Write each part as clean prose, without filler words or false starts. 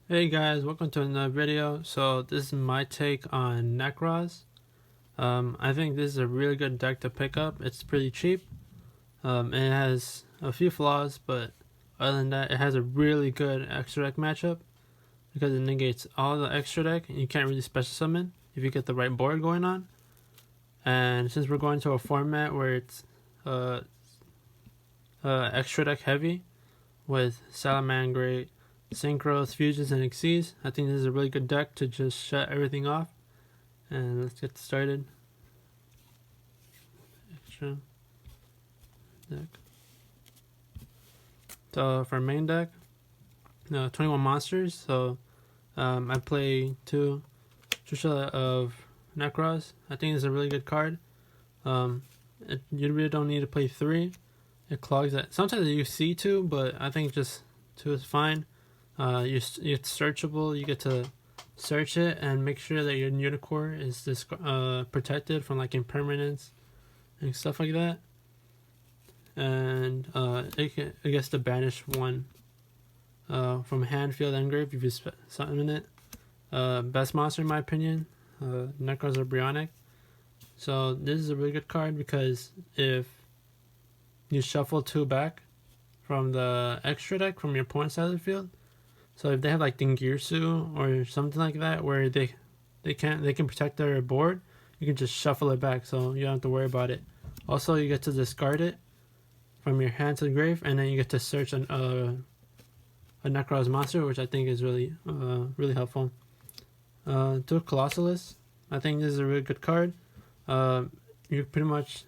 Hey guys, welcome to another video. So this is my take on Nekroz. I think this is a really good deck to pick up. It's pretty cheap. And it has a few flaws, but other than that, it has a really good extra deck matchup because it negates all the extra deck and you can't really special summon if you get the right board going on. And since we're going to a format where it's extra deck heavy with Salamangreat, Synchros, Fusions, and Xyz, I think this is a really good deck to just shut everything off. And let's get started. Extra deck. So for main deck, 21 monsters. So I play 2 Trishula of Nekroz. I think it's a really good card. You really don't need to play 3. It clogs that. Sometimes you see 2, but I think just 2 is fine. It's searchable. You get to search it and make sure that your Unicorn is protected from like impermanence and stuff like that. And it gets to banish one from hand, field, and grave if you summon it. Best monster in my opinion, Nekroz or Brionic. So this is a really good card because if you shuffle 2 back from the extra deck from your opponent's side of the field, so if they have like Dingirsu or something like that where they can protect their board, you can just shuffle it back so you don't have to worry about it. Also, you get to discard it from your hand to the grave, and then you get to search a Nekroz monster, which I think is really helpful. To Colossalus, I think this is a really good card. You pretty much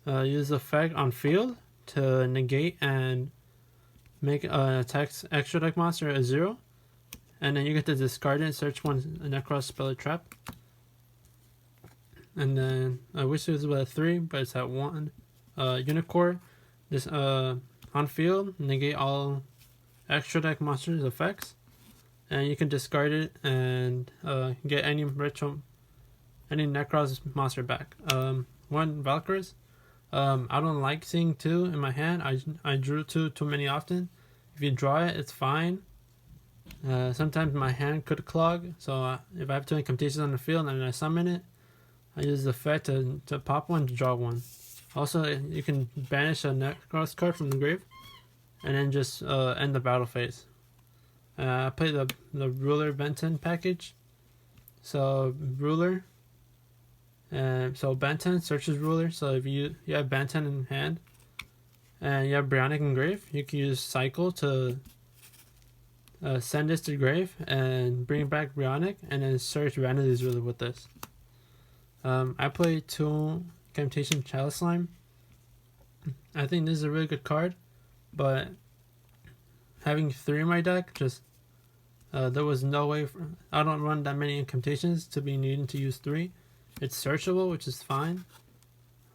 use the effect on field to negate and make an attack extra deck monster a 0, and then you get to discard it and search one Nekroz spell or trap. And then I wish it was with a 3, but it's at 1. Unicorn, this on field, negate all extra deck monsters effects, and you can discard it and get any Nekroz monster back. 1 Valkyries. I don't like seeing 2 in my hand. I drew 2 too many often. If you draw it, it's fine. Sometimes my hand could clog, so if I have too many competitions on the field and I summon it, I use the effect to pop 1 to draw 1. Also, you can banish a Nekroz card from the grave and then just end the battle phase. I play the Ruler Benton package. So Ruler, so Benton searches Ruler. So if you have Benton in hand and you have Brionic in grave, you can use Cycle to send this to grave and bring back Brionic, and then search Vanity's Ruler with this. I play 2 Incantation Chalice Slime. I think this is a really good card, but having 3 in my deck, just there was no way I don't run that many incantations to be needing to use 3. It's searchable, which is fine.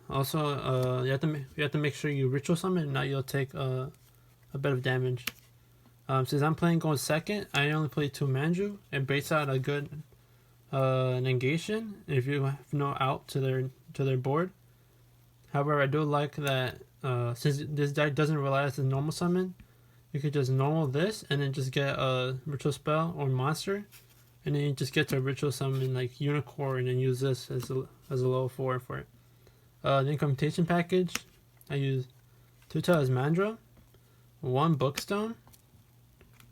Also, you have to make sure you ritual summon, now you'll take a bit of damage. Since I'm playing going second, I only play 2 Manju. It baits out a good negation if you have no out to their board. However, I do like that since this deck doesn't rely on the normal summon, you could just normal this and then just get a ritual spell or monster, and then you just get to ritual summon like Unicorn and then use this as a level 4 for it. The incantation package, I use 2 Talismandra, 1 Bookstone,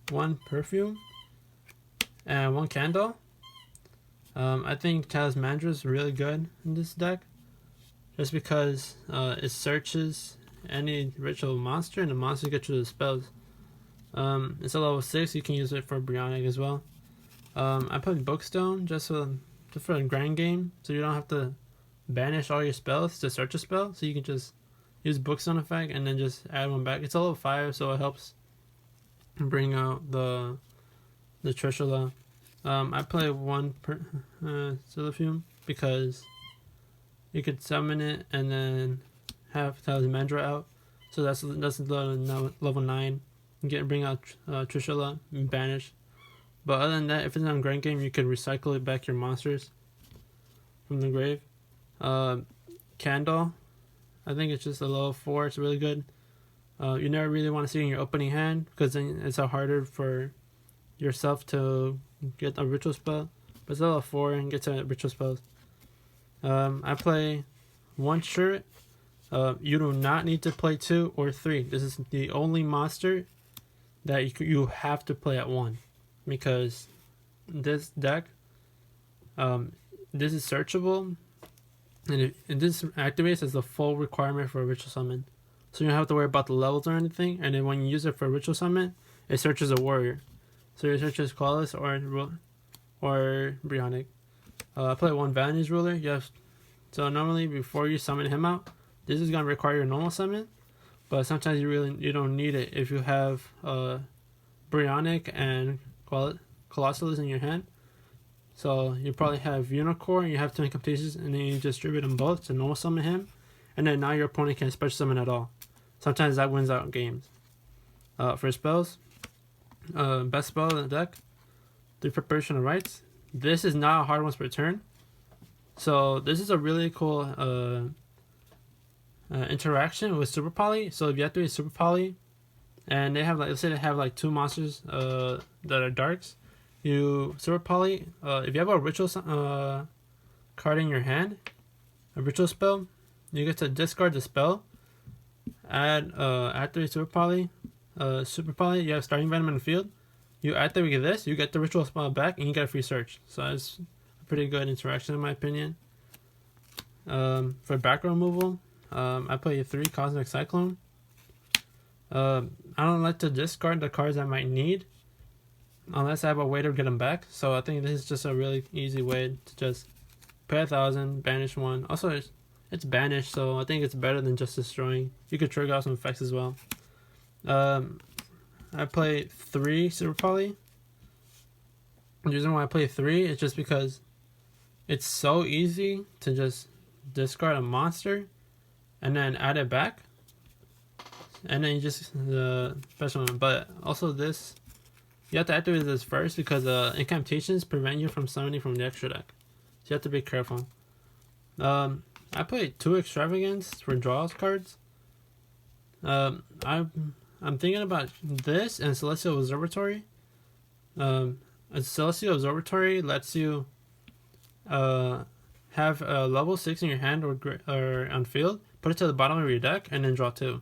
1 Perfume, and 1 Candle. I think Talismandra is really good in this deck, just because it searches any ritual monster and the monster gets you the spells. It's a level 6, you can use it for Brionic as well. I put Bookstone just for a grind game, so you don't have to banish all your spells to search a spell, so you can just use Bookstone effect and then just add 1 back. It's a level 5, so it helps bring out the Trishula. I play 1 Siliphium because you could summon it and then have Talismandra out, so that's level 9. You bring out Trishula and banish. But other than that, if it's on grind game, you could recycle it back your monsters from the grave. Candle, I think it's just a level 4. It's really good. You never really want to see it in your opening hand because then it's harder for yourself to get a ritual spell. But it's level 4 and get to ritual spells. I play 1 shirt. You do not need to play 2 or 3. This is the only monster that you have to play at 1, because this deck, this is searchable, and this activates as the full requirement for a ritual summon. So you don't have to worry about the levels or anything. And then when you use it for a ritual summon, it searches a warrior. So your search is Qualis or Brionic. I play 1 Vantage Ruler. So normally before you summon him out, this is gonna require your normal summon, but sometimes you don't need it if you have Brionic and Colossus in your hand. So you probably have Unicorn, you have 2 incantations, and then you distribute them both to normal summon him, and then now your opponent can't special summon at all. Sometimes that wins out games. For spells, best spell in the deck, 3 Preparation of Rites. This is not a hard once per turn. So this is a really cool interaction with Super Poly. So if you have to be Super Poly, and they have let's say they have 2 monsters that are darks, you Super Poly. If you have a ritual card in your hand, a ritual spell, you get to discard the spell. Add activate Super Poly. Super Poly. You have Starting Venom in the field. You activate this, you get the ritual spell back, and you get a free search. So it's a pretty good interaction in my opinion. For background removal, I play 3 Cosmic Cyclone. I don't like to discard the cards I might need unless I have a way to get them back. So I think this is just a really easy way to just pay 1,000, banish 1. Also, it's banished, so I think it's better than just destroying. You could trigger out some effects as well. I play 3 Super Poly. The reason why I play 3 is just because it's so easy to just discard a monster and then add it back, and then you just special one. But also this, you have to activate this first because incantations prevent you from summoning from the extra deck, so you have to be careful. I play 2 Extravagance for draws cards. I'm thinking about this and Celestial Observatory. A Celestial Observatory lets you have a level 6 in your hand or on field, put it to the bottom of your deck, and then draw 2.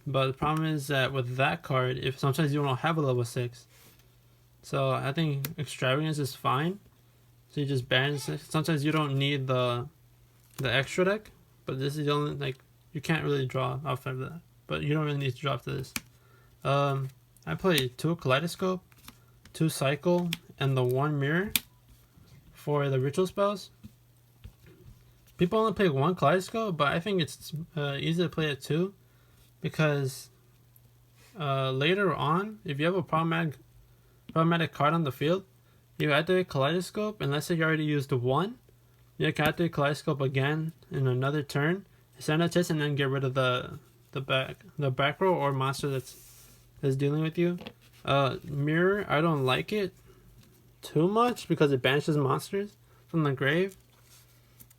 But the problem is that with that card, if sometimes you don't have a level 6. So I think Extravagance is fine. So you just ban it. Sometimes you don't need the extra deck, but this is the only, you can't really draw off of that. But you don't really need to draw after this. I play 2 Kaleidoscope, 2 Cycle, and the 1 Mirror for the ritual spells. People only play 1 Kaleidoscope, but I think it's easy to play it 2, because later on, if you have a problematic card on the field, you activate Kaleidoscope, and let's say you already used 1, you can activate Kaleidoscope again in another turn, send a test, and then get rid of the back row or monster that's dealing with you. Mirror, I don't like it too much because it banishes monsters from the grave,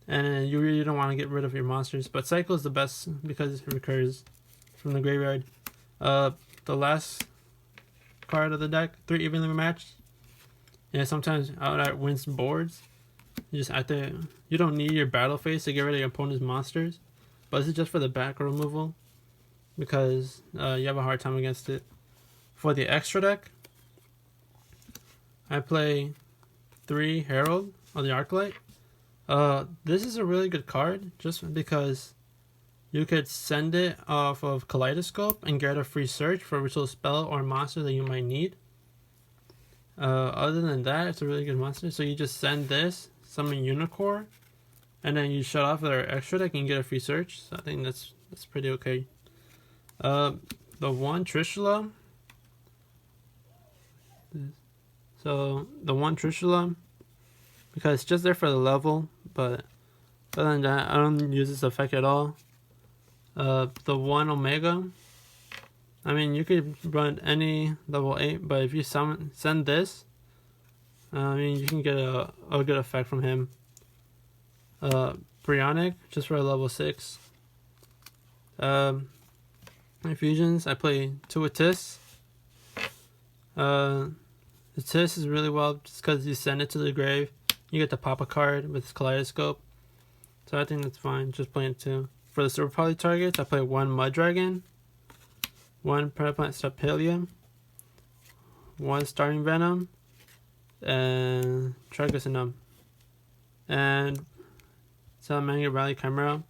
and you really don't want to get rid of your monsters. But Cycle is the best because it recurs from the graveyard. The last card of the deck, 3 evenly matched. Yeah, sometimes outright wins boards. You just have to. You don't need your battle phase to get rid of your opponent's monsters, but this is just for the back removal because you have a hard time against it. For the extra deck, I play 3 Herald on the Arclight. This is a really good card just because you could send it off of Kaleidoscope and get a free search for a ritual spell or monster that you might need. Other than that, it's a really good monster. So you just send this, summon Unicorn, and then you shut off their extra deck and get a free search. So I think that's pretty okay. The 1 Trishula. So the 1 Trishula, because it's just there for the level, but other than that, I don't use this effect at all. The 1 Omega. I mean, you could run any level 8, but if you send this, I mean, you can get a good effect from him. Brionic, just for a level 6. Infusions, I play 2 Atis. The Tis is really well just because you send it to the grave. You get to pop a card with Kaleidoscope. So I think that's fine, just playing 2. For the Super Poly targets, I play 1 Mud Dragon, 1 Predaplant Stapelia, 1 Starting Venom, and Trigosinum, and Salamangreat Rally Chimera.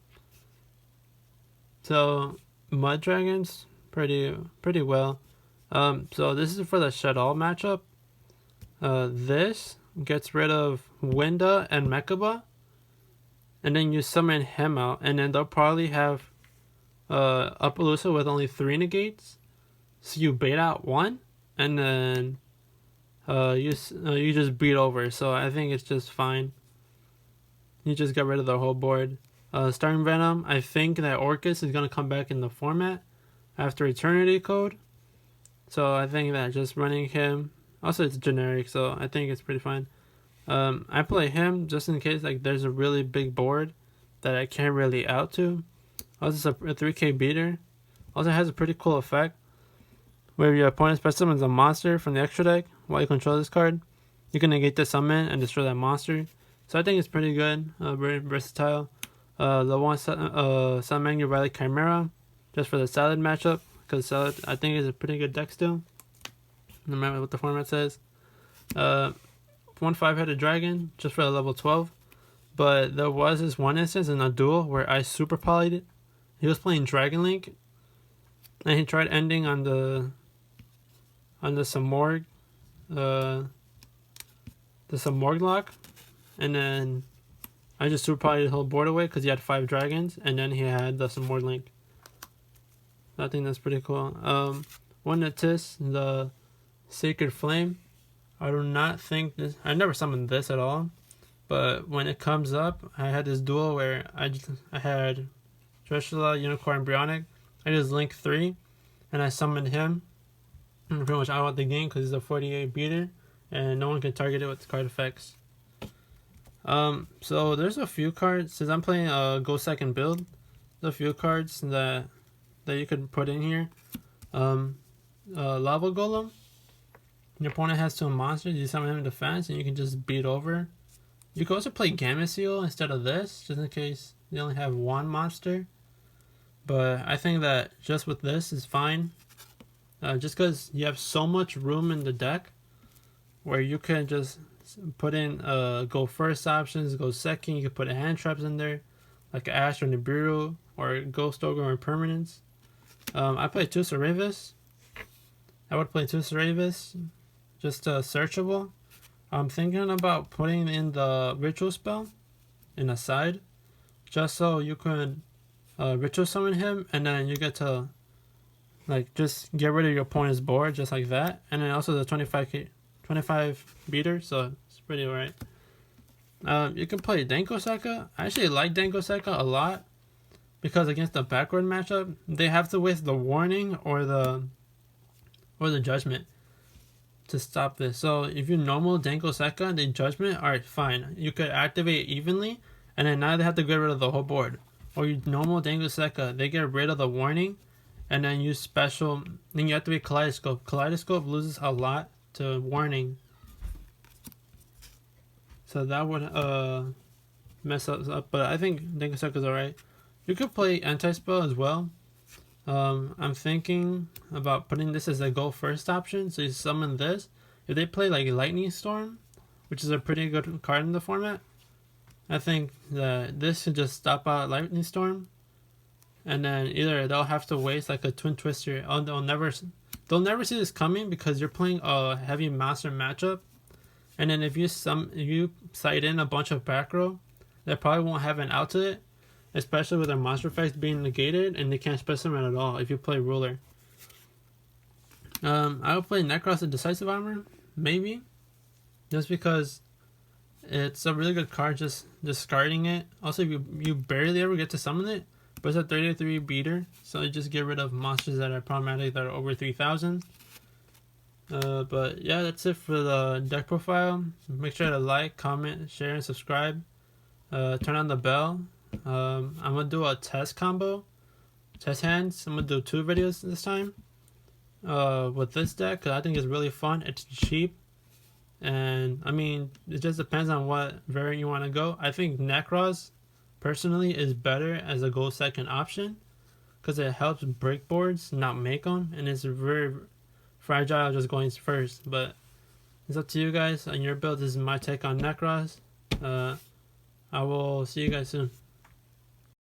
So Mud Dragons, pretty well. So this is for the Shed All matchup. This gets rid of Winda and Mechaba, and then you summon him out, and then they'll probably have Appaloosa with only 3 negates. So you bait out 1, and then you just beat over. So I think it's just fine. You just get rid of the whole board. Starting Venom, I think that Orcus is gonna come back in the format after Eternity Code. So I think that just running him. Also, it's generic, so I think it's pretty fine. I play him just in case like there's a really big board that I can't really out to. Also, it's a 3k beater. Also has a pretty cool effect where your opponent special summons a monster from the extra deck while you control this card. You can negate the summon and destroy that monster. So I think it's pretty good, very versatile. The one Salamangreat Rally Chimera, just for the Salad matchup, because Salad I think is a pretty good deck still. No matter what the format says. 1 5-headed dragon, just for the level 12. But there was this one instance in a duel where I super polyed it. He was playing Dragon Link, and he tried ending on the Samorg, the Samorg lock, and then I just super polyed the whole board away because he had 5 dragons, and then he had the Samorg Link. I think that's pretty cool. One Natis, the Sacred Flame. I do not think this. I never summoned this at all, but when it comes up, I had this duel where I had Drusilla, Unicorn, Bryonic. I just linked 3, and I summoned him. And pretty much I want the game because he's a 48 beater, and no one can target it with card effects. So there's a few cards since I'm playing a Go Second build. There's a few cards that you could put in here. Lava Golem. Your opponent has 2 monsters, you summon him in defense, and you can just beat over. You can also play Gamma Seal instead of this, just in case you only have 1 monster. But I think that just with this is fine. Just because you have so much room in the deck, where you can just put in go first options, go second. You can put hand traps in there, like Ash or Nibiru, or Ghost Ogre or Impermanence. I play 2 Ceravis. I would play 2 Ceravis. Just searchable. I'm thinking about putting in the ritual spell in a side, just so you can ritual summon him, and then you get to like just get rid of your opponent's board just like that, and then also the 25 beater, so it's pretty alright. You can play Denko Sekka. I actually like Denko Sekka a lot because against the backward matchup, they have to waste the warning or the judgment to stop this. So if you normal Denko Sekka, the judgment, alright, fine. You could activate evenly, and then now they have to get rid of the whole board. Or you normal Denko Sekka, they get rid of the warning, and then use special. Then you activate Kaleidoscope. Kaleidoscope loses a lot to warning, so that would mess us up. But I think Denko Sekka is alright. You could play Anti-Spell as well. I'm thinking about putting this as a go first option. So you summon this. If they play like Lightning Storm, which is a pretty good card in the format, I think that this should just stop out Lightning Storm, and then either they'll have to waste like a Twin Twister. Oh, they'll never see this coming because you're playing a heavy master matchup, and then if you side in a bunch of back row, they probably won't have an out to it. Especially with their monster effects being negated, and they can't specimen at all if you play Ruler. I would play Nekroz the Decisive Armor, maybe. Just because it's a really good card, just discarding it. Also, you barely ever get to summon it, but it's a 33 beater, so you just get rid of monsters that are problematic that are over 3,000. But yeah, that's it for the deck profile. Make sure to like, comment, share, and subscribe. Turn on the bell. I'm gonna do a test combo, test hands. I'm gonna do 2 videos this time with this deck because I think it's really fun. It's cheap, And I mean, it just depends on what variant you want to go. I think Nekroz personally is better as a go second option because it helps break boards, not make them, and it's very fragile just going first. But it's up to you guys on your build. This is my take on Nekroz. I will see you guys soon.